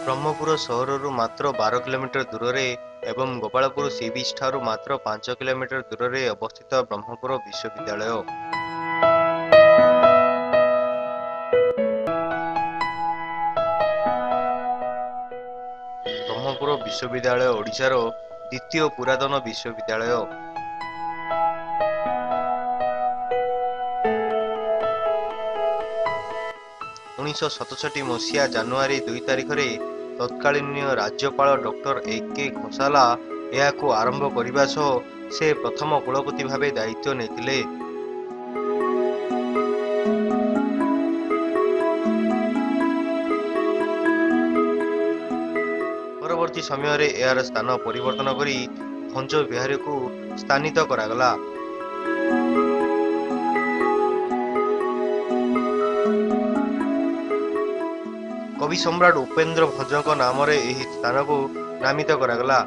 ବ୍ରହ୍ମପୁର ସହରରୁ ମାତ୍ର 12 କିଲୋମିଟର ଦୂରରେ ଏବଂ ଗୋପାଳପୁର ସି ବିଚ୍ ଠାରୁ ମାତ୍ର 5 କିଲୋମିଟର ଦୂରରେ ଅବସ୍ଥିତ ବ୍ରହ୍ମପୁର ବିଶ୍ୱବିଦ୍ୟାଳୟ। ବ୍ରହ୍ମପୁର ବିଶ୍ୱବିଦ୍ୟାଳୟ ଓଡ଼ିଶାର ଦ୍ୱିତୀୟ ପୁରାତନ ବିଶ୍ୱବିଦ୍ୟାଳୟ। 1967 ମସିହା ଜାନୁଆରୀ 2 ତାରିଖରେ ତତ୍କାଳୀନ ରାଜ୍ୟପାଳ ଡକ୍ଟର ଏ.କେ. ଘୋଷାଲା ଏହାକୁ ଆରମ୍ଭ କରିବା ସହ ସେ ପ୍ରଥମ କୁଳପତି ଭାବେ ଦାୟିତ୍ୱ ନେଇଥିଲେ। ପରବର୍ତ୍ତୀ ସମୟରେ ଏହାର ସ୍ଥାନ ପରିବର୍ତ୍ତନ କରି ଭଞ୍ଜ ବିହାରକୁ ସ୍ଥାନିତ କରାଗଲା। କବି ସମ୍ରାଟ ଉପେନ୍ଦ୍ର ଭଞ୍ଜଙ୍କ ନାମରେ ଏହି ସ୍ଥାନକୁ ନାମିତ କରାଗଲା।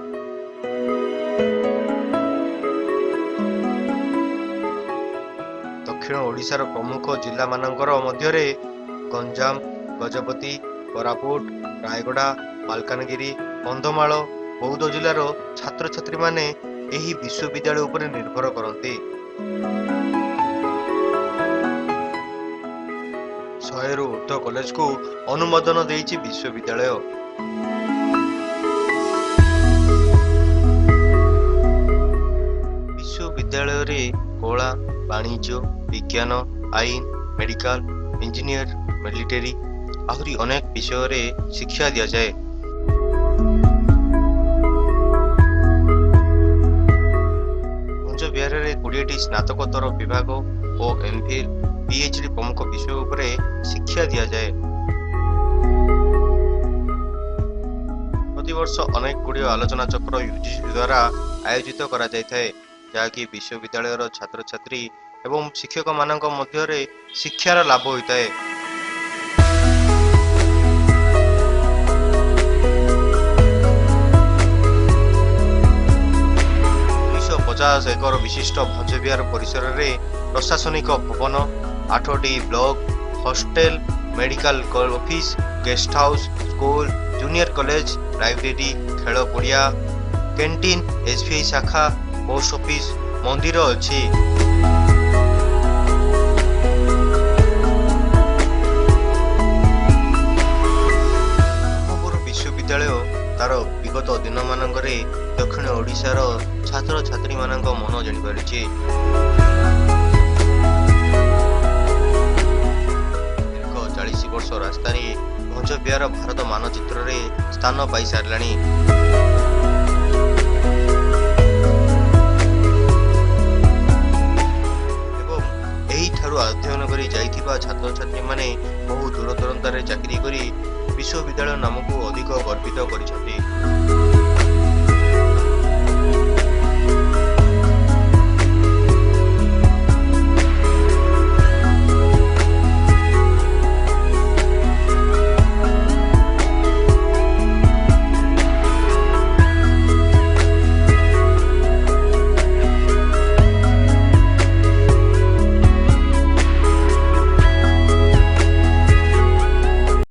ଦକ୍ଷିଣ ଓଡ଼ିଶାର ପ୍ରମୁଖ ଜିଲ୍ଲାମାନଙ୍କର ମଧ୍ୟରେ ଗଞ୍ଜାମ, ଗଜପତି, କୋରାପୁଟ, ରାୟଗଡ଼ା, ମାଲକାନଗିରି, କନ୍ଧମାଳ, ବୌଦ୍ଧ ଜିଲ୍ଲାର ଛାତ୍ରଛାତ୍ରୀମାନେ ଏହି ବିଶ୍ୱବିଦ୍ୟାଳୟ ଉପରେ ନିର୍ଭର କରନ୍ତି। 100ରୁ ଉର୍ଦ୍ଧ୍ୱ କଲେଜକୁ ଅନୁମୋଦନ ଦେଇଛି ବିଶ୍ୱବିଦ୍ୟାଳୟ। ବିଶ୍ୱବିଦ୍ୟାଳୟରେ କଳା, ବାଣିଜ୍ୟ, ବିଜ୍ଞାନ, ଆଇନ, ମେଡିକାଲ, ଇଞ୍ଜିନିୟର, ମିଲିଟାରୀ ଆହୁରି ଅନେକ ବିଷୟରେ ଶିକ୍ଷା ଦିଆଯାଏ। ଭଞ୍ଜ ବିହାରରେ 20ଟି ସ୍ନାତକୋତ୍ତର ବିଭାଗ ଓ ଏମ୍ଫିଲ୍, PhD ପ୍ରମୁଖ ବିଷୟ ଉପରେ ଶିକ୍ଷା ଦିଆଯାଏ। ପ୍ରତିବର୍ଷ ଅନେକ ଗୁଡ଼ିଏ ଆଲୋଚନା ଚକ୍ର UGC ଦ୍ୱାରା ଆୟୋଜିତ କରାଯାଇଥାଏ, ଯାହାକି ବିଶ୍ୱବିଦ୍ୟାଳୟର ଛାତ୍ରଛାତ୍ରୀ ଏବଂ ଶିକ୍ଷକମାନଙ୍କ ମଧ୍ୟରେ ଶିକ୍ଷାର ଲାଭ ହୋଇଥାଏ। 250 ଏକର ବିଶିଷ୍ଟ ଭଞ୍ଜ ବିହାର ପରିସରରେ ପ୍ରଶାସନିକ ଭବନ, 8ଟି block, hostel, medical office, guest house, school, junior college, library, ଖେଳ ପଡ଼ିଆ, କ୍ୟାଣ୍ଟିନ, SBI ଶାଖା, ପୋଷ୍ଟ ଅଫିସ, ମନ୍ଦିର ଅଛି। ବ୍ରହ୍ମପୁର ବିଶ୍ୱବିଦ୍ୟାଳୟ ତାର ବିଗତ ଦିନମାନଙ୍କରେ ଦକ୍ଷିଣ ଓଡ଼ିଶାର ଛାତ୍ରଛାତ୍ରୀମାନଙ୍କ ମନ ଜିଣିପାରିଛି। ଦୀର୍ଘ 40 ବର୍ଷ ରାସ୍ତାରେ ଭଞ୍ଜ ବିହାର ଭାରତ ମାନଚିତ୍ରରେ ସ୍ଥାନ ପାଇସାରିଲାଣି।